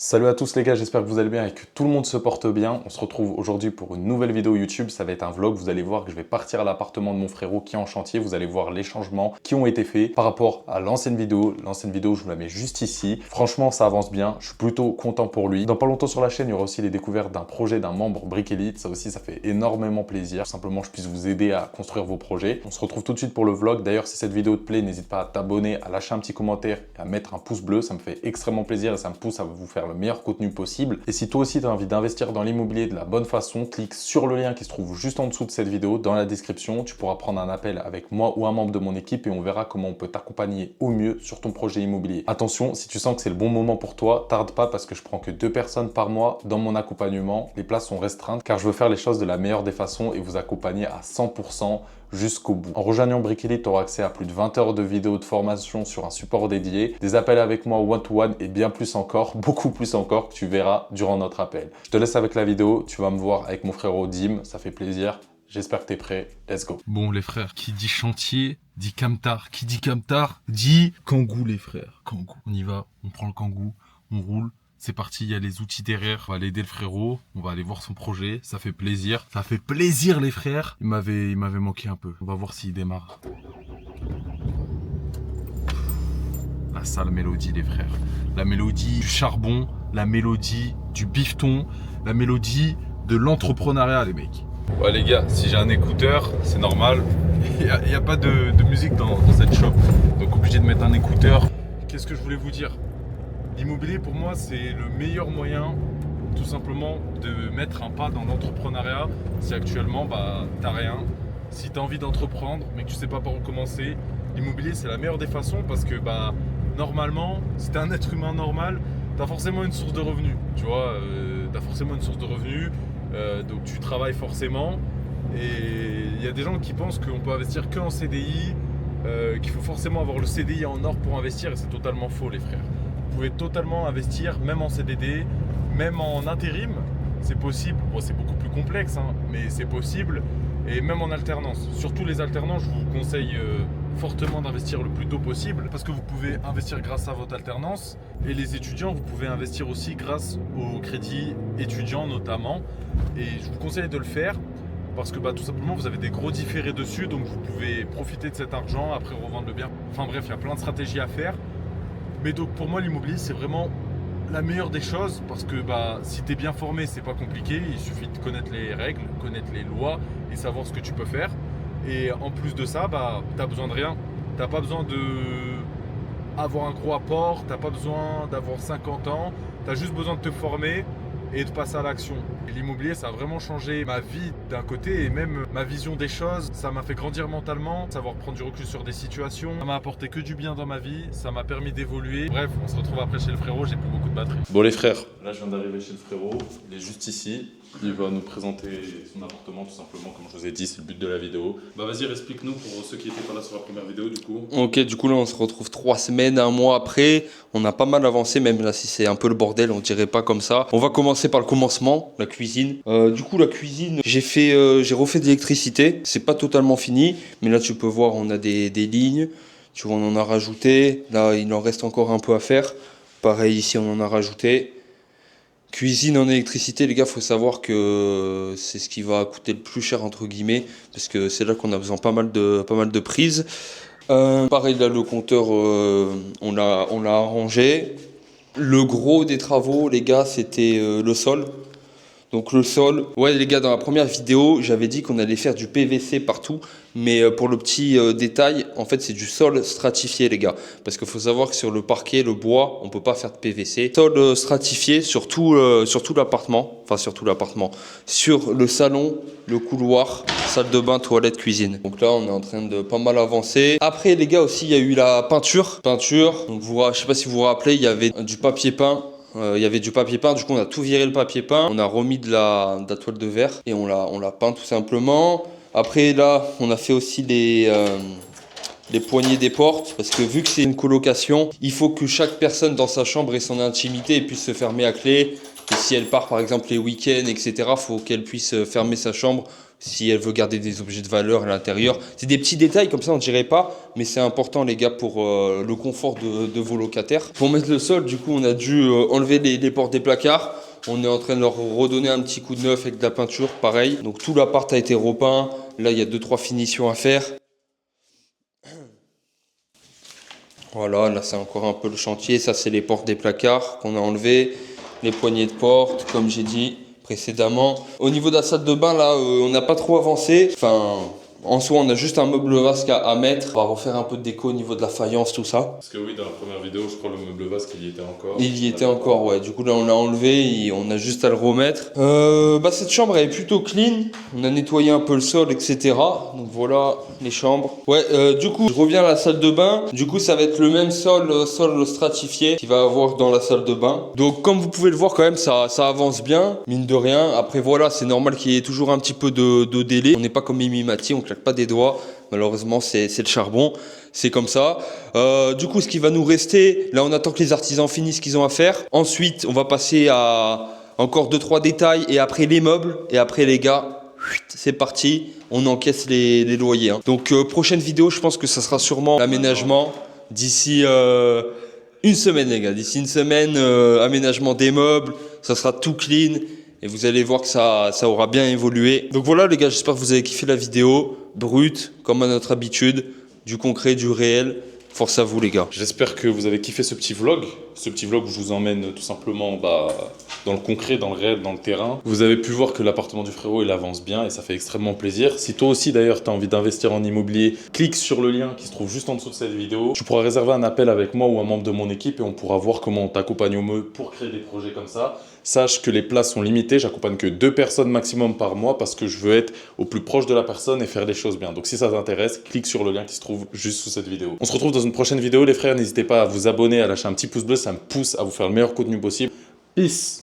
Salut à tous les gars, j'espère que vous allez bien et que tout le monde se porte bien. On se retrouve aujourd'hui pour une nouvelle vidéo YouTube, ça va être un vlog. Vous allez voir que je vais partir à l'appartement de mon frérot qui est en chantier. Vous allez voir les changements qui ont été faits par rapport à l'ancienne vidéo. L'ancienne vidéo, je vous la mets juste ici. Franchement, ça avance bien, je suis plutôt content pour lui. Dans pas longtemps sur la chaîne, il y aura aussi les découvertes d'un projet d'un membre Brick Elite. Ça aussi, ça fait énormément plaisir. Simplement, je puisse vous aider à construire vos projets. On se retrouve tout de suite pour le vlog. D'ailleurs, si cette vidéo te plaît, n'hésite pas à t'abonner, à lâcher un petit commentaire et à mettre un pouce bleu. Ça me fait extrêmement plaisir et ça me pousse à vous faire le meilleur contenu possible. Et si toi aussi tu as envie d'investir dans l'immobilier de la bonne façon, clique sur le lien qui se trouve juste en dessous de cette vidéo dans la description. Tu pourras prendre un appel avec moi ou un membre de mon équipe et on verra comment on peut t'accompagner au mieux sur ton projet immobilier. Attention, si tu sens que c'est le bon moment pour toi, tarde pas parce que je prends que 2 personnes par mois dans mon accompagnement. Les places sont restreintes car je veux faire les choses de la meilleure des façons et vous accompagner à 100% jusqu'au bout. En rejoignant Brick Elite, tu auras accès à plus de 20 heures de vidéos de formation sur un support dédié, des appels avec moi one-to-one et bien plus encore, beaucoup plus encore que tu verras durant notre appel. Je te laisse avec la vidéo, tu vas me voir avec mon frérot Dim, ça fait plaisir. J'espère que tu es prêt, let's go. Bon les frères, qui dit chantier, dit camtar. Qui dit camtar, dit kangou les frères. Kangou. On y va, on prend le kangou, on roule. C'est parti, il y a les outils derrière. On va aller aider le frérot, on va aller voir son projet. Ça fait plaisir. Ça fait plaisir les frères. Il m'avait manqué un peu. On va voir s'il démarre. La sale mélodie les frères. La mélodie du charbon, la mélodie du bifton, la mélodie de l'entrepreneuriat les mecs. Ouais les gars, si j'ai un écouteur, c'est normal. Il n'y a pas de musique dans cette shop. Donc obligé de mettre un écouteur. Qu'est-ce que je voulais vous dire? L'immobilier pour moi c'est le meilleur moyen tout simplement de mettre un pas dans l'entrepreneuriat. Si actuellement t'as rien, si t'as envie d'entreprendre mais que tu sais pas par où commencer, l'immobilier c'est la meilleure des façons parce que normalement, si t'es un être humain normal, t'as forcément une source de revenus. Tu vois, t'as forcément une source de revenus, donc tu travailles forcément. Et il y a des gens qui pensent qu'on peut investir que en CDI, qu'il faut forcément avoir le CDI en or pour investir et c'est totalement faux les frères. Vous pouvez totalement investir même en CDD, même en intérim, c'est possible. Bon, c'est beaucoup plus complexe, hein, mais c'est possible. Et même en alternance. Surtout les alternants, je vous conseille fortement d'investir le plus tôt possible parce que vous pouvez investir grâce à votre alternance. Et les étudiants, vous pouvez investir aussi grâce au crédit étudiant notamment. Et je vous conseille de le faire parce que tout simplement vous avez des gros différés dessus, donc vous pouvez profiter de cet argent, après revendre le bien. Enfin bref, il y a plein de stratégies à faire. Mais donc pour moi l'immobilier c'est vraiment la meilleure des choses parce que si tu es bien formé c'est pas compliqué, il suffit de connaître les règles, connaître les lois et savoir ce que tu peux faire. Et en plus de ça, t'as besoin de rien. T'as pas besoin d'avoir un gros apport, t'as pas besoin d'avoir 50 ans, t'as juste besoin de te former et de passer à l'action. Et l'immobilier, ça a vraiment changé ma vie d'un côté et même ma vision des choses. Ça m'a fait grandir mentalement, savoir prendre du recul sur des situations. Ça m'a apporté que du bien dans ma vie, ça m'a permis d'évoluer. Bref, on se retrouve après chez le frérot, j'ai plus beaucoup de batterie. Bon les frères, là je viens d'arriver chez le frérot, il est juste ici. Il va nous présenter son appartement tout simplement, comme je vous ai dit, c'est le but de la vidéo. Vas-y, explique-nous pour ceux qui n'étaient pas là sur la première vidéo du coup. Ok, du coup là on se retrouve 3 semaines, 1 mois après. On a pas mal avancé, même là si c'est un peu le bordel, on dirait pas comme ça. On va commencer par le commencement, la cuisine. Du coup la cuisine, j'ai refait de l'électricité. C'est pas totalement fini, mais là tu peux voir on a des lignes. Tu vois on en a rajouté. Là il en reste encore un peu à faire. Pareil ici on en a rajouté. Cuisine en électricité, les gars, faut savoir que c'est ce qui va coûter le plus cher entre guillemets, parce que c'est là qu'on a besoin pas mal de prises. Pareil là, le compteur, on l'a arrangé. Le gros des travaux, les gars, c'était le sol. Donc le sol, ouais les gars, dans la première vidéo, j'avais dit qu'on allait faire du PVC partout, mais pour le petit détail, en fait c'est du sol stratifié les gars, parce qu'il faut savoir que sur le parquet, le bois, on peut pas faire de PVC. Sol stratifié sur tout l'appartement, sur le salon, le couloir, salle de bain, toilette, cuisine. Donc là on est en train de pas mal avancer. Après les gars aussi, il y a eu la peinture. Donc je sais pas si vous vous rappelez, il y avait du papier peint. Il y avait du papier peint, du coup on a tout viré le papier peint, on a remis de la toile de verre et on l'a peint tout simplement. Après là on a fait aussi les poignées des portes, parce que vu que c'est une colocation, il faut que chaque personne dans sa chambre ait son intimité et puisse se fermer à clé. Et si elle part par exemple les week-ends etc, faut qu'elle puisse fermer sa chambre si elle veut garder des objets de valeur à l'intérieur. C'est des petits détails comme ça, on dirait pas, mais c'est important les gars pour le confort de vos locataires. Pour mettre le sol, du coup, on a dû enlever les portes des placards. On est en train de leur redonner un petit coup de neuf avec de la peinture, pareil. Donc tout l'appart a été repeint. Là, il y a 2-3 finitions à faire. Voilà, là c'est encore un peu le chantier. Ça, c'est les portes des placards qu'on a enlevées. Les poignées de porte, comme j'ai dit précédemment. Au niveau de la salle de bain, là, on n'a pas trop avancé. Enfin, en soi, on a juste un meuble vasque à mettre. On va refaire un peu de déco au niveau de la faïence, tout ça. Parce que oui, dans la première vidéo, je crois le meuble vasque, il y était encore. Il y était encore, ouais. Du coup, là, on l'a enlevé et on a juste à le remettre. Cette chambre, elle est plutôt clean. On a nettoyé un peu le sol, etc. Donc voilà, les chambres. Ouais, du coup, je reviens à la salle de bain. Du coup, ça va être le même sol stratifié qu'il va avoir dans la salle de bain. Donc, comme vous pouvez le voir, quand même, ça avance bien, mine de rien. Après, voilà, c'est normal qu'il y ait toujours un petit peu de délai. On n'est pas comme Mimi Mati, on claque pas des doigts. Malheureusement, c'est le charbon. C'est comme ça. Du coup, ce qui va nous rester, là, on attend que les artisans finissent ce qu'ils ont à faire. Ensuite, on va passer à encore 2-3 détails et après les meubles. Et après, les gars, c'est parti. On encaisse les loyers. Hein. Donc, prochaine vidéo, je pense que ça sera sûrement l'aménagement d'ici une semaine, les gars. D'ici une semaine, aménagement des meubles. Ça sera tout clean. Et vous allez voir que ça aura bien évolué. Donc voilà les gars, j'espère que vous avez kiffé la vidéo. Brute, comme à notre habitude. Du concret, du réel. Force à vous les gars. J'espère que vous avez kiffé ce petit vlog. Ce petit vlog où je vous emmène tout simplement dans le concret, dans le réel, dans le terrain. Vous avez pu voir que l'appartement du frérot, il avance bien et ça fait extrêmement plaisir. Si toi aussi d'ailleurs, tu as envie d'investir en immobilier, clique sur le lien qui se trouve juste en dessous de cette vidéo. Tu pourras réserver un appel avec moi ou un membre de mon équipe et on pourra voir comment on t'accompagne au mieux pour créer des projets comme ça. Sache que les places sont limitées, j'accompagne que 2 personnes maximum par mois parce que je veux être au plus proche de la personne et faire les choses bien. Donc si ça t'intéresse, clique sur le lien qui se trouve juste sous cette vidéo. On se retrouve dans une prochaine vidéo les frères, n'hésitez pas à vous abonner, à lâcher un petit pouce bleu, ça me pousse à vous faire le meilleur contenu possible. Peace.